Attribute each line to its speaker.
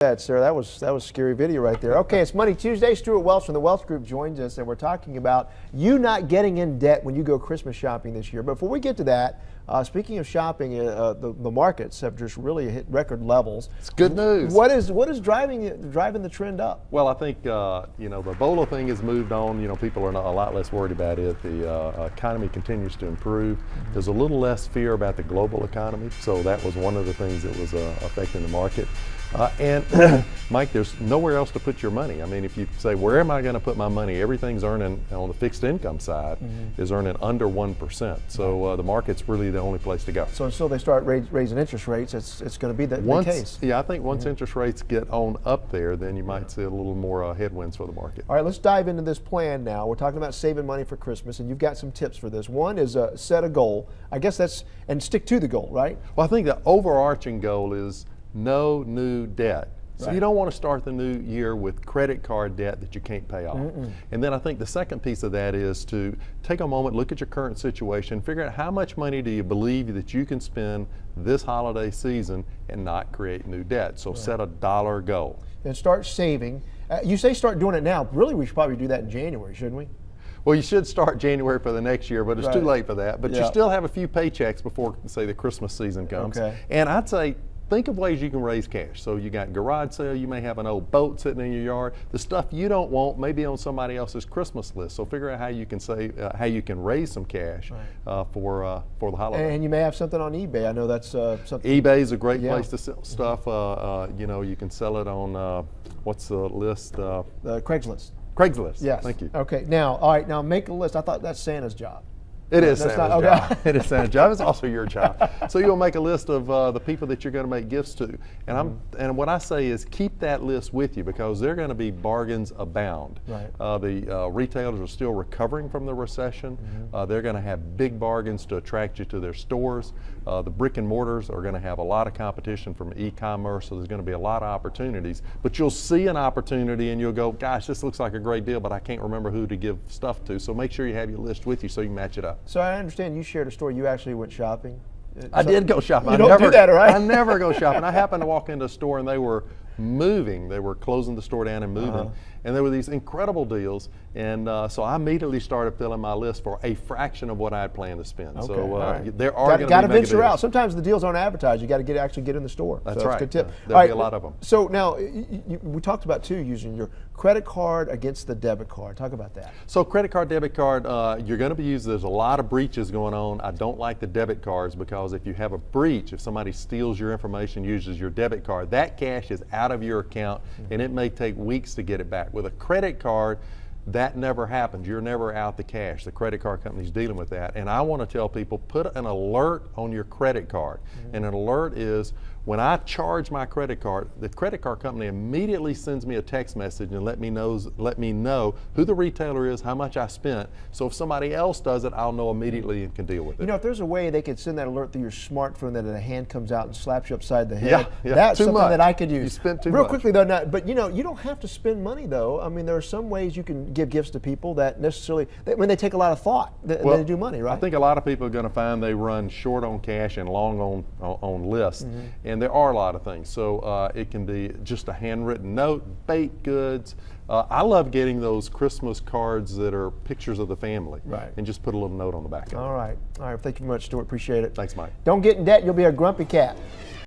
Speaker 1: That, sir. That was scary video right there. Okay, it's Money Tuesday. Stewart Welch from the Welch Group joins us, and we're talking about you not getting in debt when you go Christmas shopping this year. But before we get to that, speaking of shopping, the markets have just really hit record levels.
Speaker 2: It's good news.
Speaker 1: What is driving the trend up?
Speaker 2: Well, I think the Ebola thing has moved on. People are a lot less worried about it. The economy continues to improve. There's a little less fear about the global economy, so that was one of the things that was affecting the market. And Mike, there's nowhere else to put your money. I mean, if you say, where am I going to put my money? Everything's earning on the fixed income side is earning under 1%. So the market's really the only place to go.
Speaker 1: So until they start raising interest rates, it's going to be the case.
Speaker 2: Yeah, I think once interest rates get on up there, then you might see a little more headwinds for the market.
Speaker 1: All right, let's dive into this plan now. We're talking about saving money for Christmas, and you've got some tips for this. One is set a goal. I guess and stick to the goal, right?
Speaker 2: Well, I think the overarching goal is no new debt. So
Speaker 1: right.
Speaker 2: You don't want to start the new year with credit card debt that you can't pay off. And then I think the second piece of that is to take a moment, look at your current situation, figure out how much money do you believe that you can spend this holiday season and not create new debt. So set a dollar goal.
Speaker 1: And start saving. You say start doing it now. Really, we should probably do that in January, shouldn't we?
Speaker 2: Well, you should start January for the next year, but it's too late for that. But you still have a few paychecks before, say, the Christmas season comes.
Speaker 1: Okay.
Speaker 2: And I'd say, think of ways you can raise cash. So you got garage sale, you may have an old boat sitting in your yard. The stuff you don't want may be on somebody else's Christmas list. So figure out how you can save, how you can raise some cash for the holiday.
Speaker 1: And you may have something on eBay. I know that's something.
Speaker 2: eBay is a great place to sell stuff. You can sell it on what's the list?
Speaker 1: Craigslist.
Speaker 2: Craigslist.
Speaker 1: Yes.
Speaker 2: Thank you.
Speaker 1: Okay. Now, all right. Now make a list. I thought that's Santa's job.
Speaker 2: It is Santa's job.
Speaker 1: Okay.
Speaker 2: It is Santa's job. It's also your job. So you'll make a list of the people that you're going to make gifts to. And what I say is keep that list with you because they're going to be bargains abound.
Speaker 1: Right.
Speaker 2: The retailers are still recovering from the recession. They're going to have big bargains to attract you to their stores. The brick and mortars are going to have a lot of competition from e-commerce, so there's going to be a lot of opportunities. But you'll see an opportunity and you'll go, gosh, this looks like a great deal, but I can't remember who to give stuff to. So make sure you have your list with you so you can match it up.
Speaker 1: So I understand you shared a story. You actually went shopping.
Speaker 2: I did go shopping.
Speaker 1: You don't do that, right?
Speaker 2: I never go shopping. I happened to walk into a store and they were moving. They were closing the store down and moving. And there were these incredible deals. And so I immediately started filling my list for a fraction of what I had planned to spend.
Speaker 1: Okay.
Speaker 2: So there are going to be
Speaker 1: got to venture
Speaker 2: deals.
Speaker 1: out. Sometimes the deals aren't advertised. You got to actually get in the store.
Speaker 2: That's
Speaker 1: so
Speaker 2: right.
Speaker 1: That's a good tip.
Speaker 2: There'll be a lot of them.
Speaker 1: So now we talked about too using your credit card against the debit card. Talk about that.
Speaker 2: So credit card, debit card, you're going to be used. There's a lot of breaches going on. I don't like the debit cards because if you have a breach, if somebody steals your information, uses your debit card, that cash is out of your account and it may take weeks to get it back. With a credit card, that never happens. You're never out the cash. The credit card company's dealing with that. And I want to tell people, put an alert on your credit card. And an alert is when I charge my credit card, the credit card company immediately sends me a text message and let me know who the retailer is, how much I spent. So if somebody else does it, I'll know immediately and can deal with it.
Speaker 1: You know, if there's a way they could send that alert through your smartphone that a hand comes out and slaps you upside the head, that's something that I could use.
Speaker 2: You spent too
Speaker 1: Real
Speaker 2: much.
Speaker 1: Quickly though, but you don't have to spend money though. I mean, there are some ways you can give gifts to people that necessarily, when they take a lot of thought, they do money, right?
Speaker 2: I think a lot of people are going to find they run short on cash and long on lists, and there are a lot of things. So it can be just a handwritten note, baked goods. I love getting those Christmas cards that are pictures of the family, and just put a little note on the back of it.
Speaker 1: All right. Thank you very much, Stuart. Appreciate it.
Speaker 2: Thanks, Mike.
Speaker 1: Don't get in debt. You'll be a grumpy cat.